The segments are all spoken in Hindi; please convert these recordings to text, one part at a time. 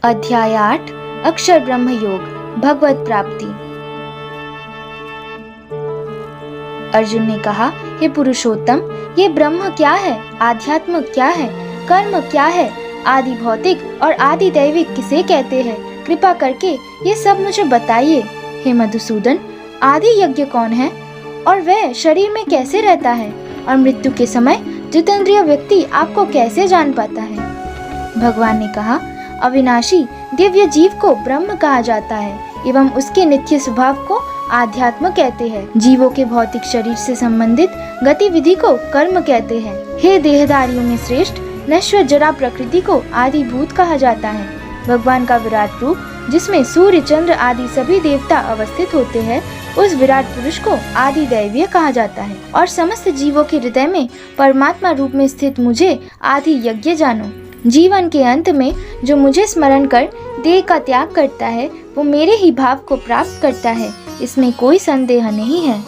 अध्याय 8 अक्षर ब्रह्म योग भगवत प्राप्ति। अर्जुन ने कहा, हे पुरुषोत्तम, ये ब्रह्म क्या है, आध्यात्म क्या है, कर्म क्या है, आदि भौतिक और आदि दैविक किसे कहते हैं? कृपा करके ये सब मुझे बताइए। हे मधुसूदन, आदि यज्ञ कौन है और वह शरीर में कैसे रहता है, और मृत्यु के समय जितेंद्रिय व्यक्ति आपको कैसे जान पाता है? भगवान ने कहा, अविनाशी दिव्य जीव को ब्रह्म कहा जाता है एवं उसके नित्य स्वभाव को आध्यात्म कहते हैं। जीवों के भौतिक शरीर से संबंधित गतिविधि को कर्म कहते हैं। हे देहधारियों में श्रेष्ठ, नश्वर जरा प्रकृति को आदि भूत कहा जाता है। भगवान का विराट रूप, जिसमें सूर्य चंद्र आदि सभी देवता अवस्थित होते हैं, उस विराट पुरुष को आदि दैवीय कहा जाता है। और समस्त जीवों के हृदय में परमात्मा रूप में स्थित मुझे आदि यज्ञ जानो। जीवन के अंत में जो मुझे स्मरण कर देह का त्याग करता है, वो मेरे ही भाव को प्राप्त करता है, इसमें कोई संदेह नहीं है।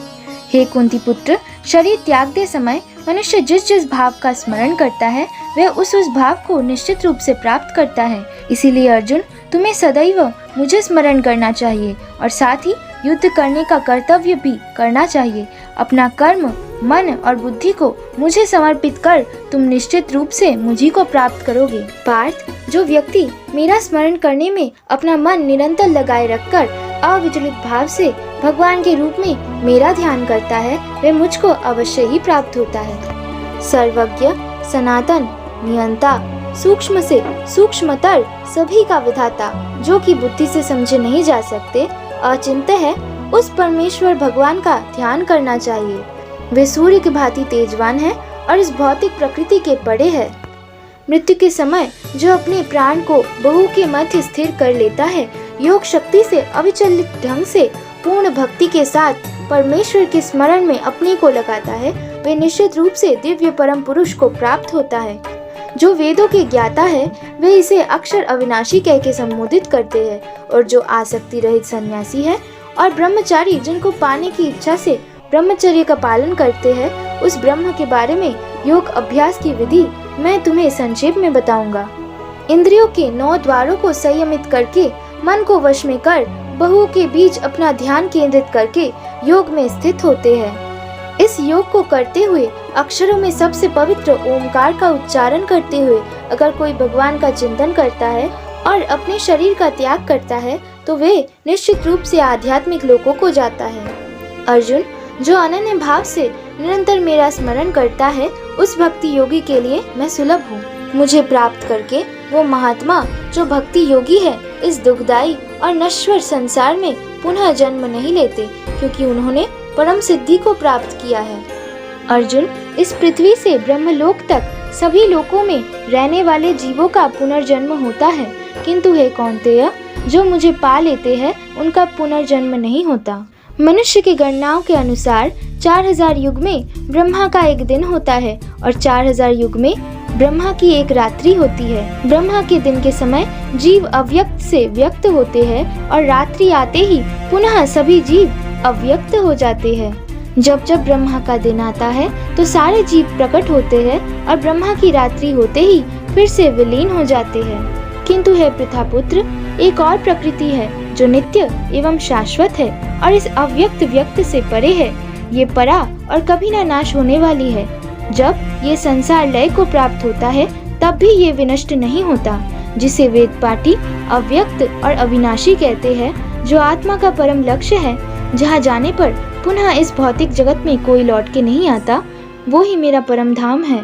हे कुंती पुत्र, शरीर त्यागते समय मनुष्य जिस जिस भाव का स्मरण करता है, वह उस भाव को निश्चित रूप से प्राप्त करता है। इसीलिए अर्जुन, तुम्हें सदैव मुझे स्मरण करना चाहिए और साथ ही युद्ध करने का कर्तव्य भी करना चाहिए। अपना कर्म, मन और बुद्धि को मुझे समर्पित कर तुम निश्चित रूप से मुझी को प्राप्त करोगे। पार्थ, जो व्यक्ति मेरा स्मरण करने में अपना मन निरंतर लगाए रखकर अविचलित भाव से भगवान के रूप में मेरा ध्यान करता है, वह मुझको अवश्य ही प्राप्त होता है। सर्वज्ञ, सनातन, नियंता, सूक्ष्म से सूक्ष्मतर, सभी का विधाता, जो कि बुद्धि से समझे नहीं जा सकते, अचिंत्य है, उस परमेश्वर भगवान का ध्यान करना चाहिए। वे सूर्य की भांति तेजवान है और इस भौतिक प्रकृति के परे है। मृत्यु के समय जो अपने प्राण को बहु के मध्य स्थिर कर लेता है, योग शक्ति से अविचलित ढंग से पूर्ण भक्ति के साथ परमेश्वर के स्मरण में अपने को लगाता है, वे निश्चित रूप से दिव्य परम पुरुष को प्राप्त होता है। जो वेदों के ज्ञाता है, वे इसे अक्षर अविनाशी कह के संबोधित करते हैं, और जो आसक्ति रहित सन्यासी है और ब्रह्मचारी जिनको पाने की इच्छा से ब्रह्मचर्य का पालन करते हैं, उस ब्रह्म के बारे में योग अभ्यास की विधि मैं तुम्हें संक्षेप में बताऊंगा। इंद्रियों के 9 द्वारों को संयमित करके मन को वश में कर बहु के बीच अपना ध्यान केंद्रित करके योग में स्थित होते हैं। इस योग को करते हुए अक्षरों में सबसे पवित्र ओमकार का उच्चारण करते हुए अगर कोई भगवान का चिंतन करता है और अपने शरीर का त्याग करता है, तो वे निश्चित रूप से आध्यात्मिक लोकों को जाता है। अर्जुन, जो अनन्य भाव से निरंतर मेरा स्मरण करता है, उस भक्ति योगी के लिए मैं सुलभ हूँ। मुझे प्राप्त करके वो महात्मा जो भक्ति योगी है, इस दुखदायी और नश्वर संसार में पुनः जन्म नहीं लेते, क्योंकि उन्होंने परम सिद्धि को प्राप्त किया है। अर्जुन, इस पृथ्वी से ब्रह्मलोक तक सभी लोकों में रहने वाले जीवों का पुनर्जन्म होता है, किंतु हे कौन्तेय, जो मुझे पा लेते हैं उनका पुनर्जन्म नहीं होता। मनुष्य की गणनाओं के अनुसार 4000 युग में ब्रह्मा का एक दिन होता है और 4000 युग में ब्रह्मा की एक रात्रि होती है। ब्रह्मा के दिन के समय जीव अव्यक्त से व्यक्त होते हैं और रात्रि आते ही पुनः सभी जीव अव्यक्त हो जाते हैं। जब जब ब्रह्मा का दिन आता है तो सारे जीव प्रकट होते हैं और ब्रह्मा की रात्रि होते ही फिर से विलीन हो जाते हैं। किंतु हे प्रथापुत्र, एक और प्रकृति है जो नित्य एवं शाश्वत है और इस अव्यक्त व्यक्त से परे है। ये परा और कभी न नाश होने वाली है। जब ये संसार लय को प्राप्त होता है, तब भी ये विनष्ट नहीं होता, जिसे वेद पाठी अव्यक्त और अविनाशी कहते हैं, जो आत्मा का परम लक्ष्य है, जहाँ जाने पर पुनः इस भौतिक जगत में कोई लौट के नहीं आता, वो ही मेरा परम धाम है।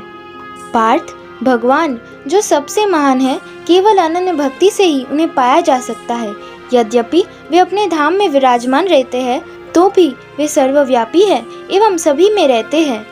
पार्थ, भगवान जो सबसे महान है, केवल अनन्य भक्ति से ही उन्हें पाया जा सकता है। यद्यपि वे अपने धाम में विराजमान रहते हैं, तो भी वे सर्वव्यापी है एवं सभी में रहते हैं।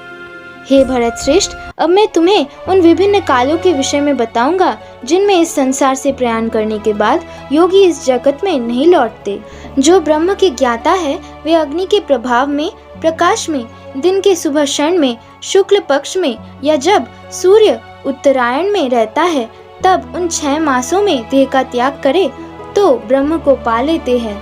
हे भरत श्रेष्ठ, अब मैं तुम्हें उन विभिन्न कालों के विषय में बताऊंगा, जिनमें इस संसार से प्रयाण करने के बाद योगी इस जगत में नहीं लौटते। जो ब्रह्म के ज्ञाता है, वे अग्नि के प्रभाव में, प्रकाश में, दिन के सुबह क्षण में, शुक्ल पक्ष में, या जब सूर्य उत्तरायण में रहता है, तब उन 6 मासों में देह का त्याग करे तो ब्रह्म को पा लेते हैं।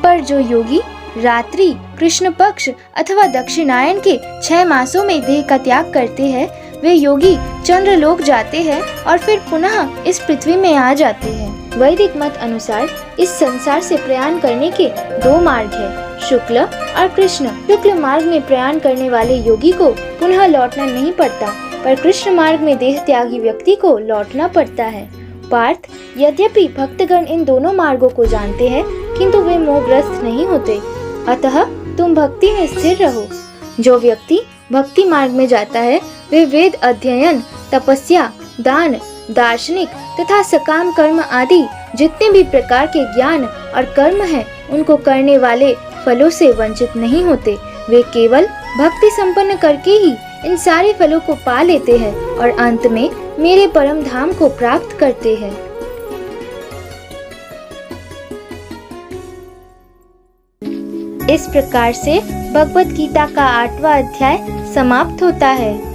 पर जो योगी रात्रि, कृष्ण पक्ष अथवा दक्षिणायन के 6 मासों में देह का त्याग करते हैं, वे योगी चंद्रलोक जाते हैं और फिर पुनः इस पृथ्वी में आ जाते हैं। वैदिक मत अनुसार इस संसार से प्रयाण करने के दो मार्ग हैं, शुक्ल और कृष्ण। शुक्ल मार्ग में प्रयाण करने वाले योगी को पुनः लौटना नहीं पड़ता, पर कृष्ण मार्ग में देह त्यागी व्यक्ति को लौटना पड़ता है। पार्थ, यद्यपि भक्तगण इन दोनों मार्गों को जानते हैं, किंतु वे मोहग्रस्त नहीं होते, अतः तुम भक्ति में स्थिर रहो। जो व्यक्ति भक्ति मार्ग में जाता है, वे वेद अध्ययन, तपस्या, दान, दार्शनिक तथा सकाम कर्म आदि जितने भी प्रकार के ज्ञान और कर्म हैं, उनको करने वाले फलों से वंचित नहीं होते। वे केवल भक्ति संपन्न करके ही इन सारे फलों को पा लेते हैं और अंत में मेरे परम धाम को प्राप्त करते हैं। इस प्रकार से भगवत गीता का 8वां अध्याय समाप्त होता है।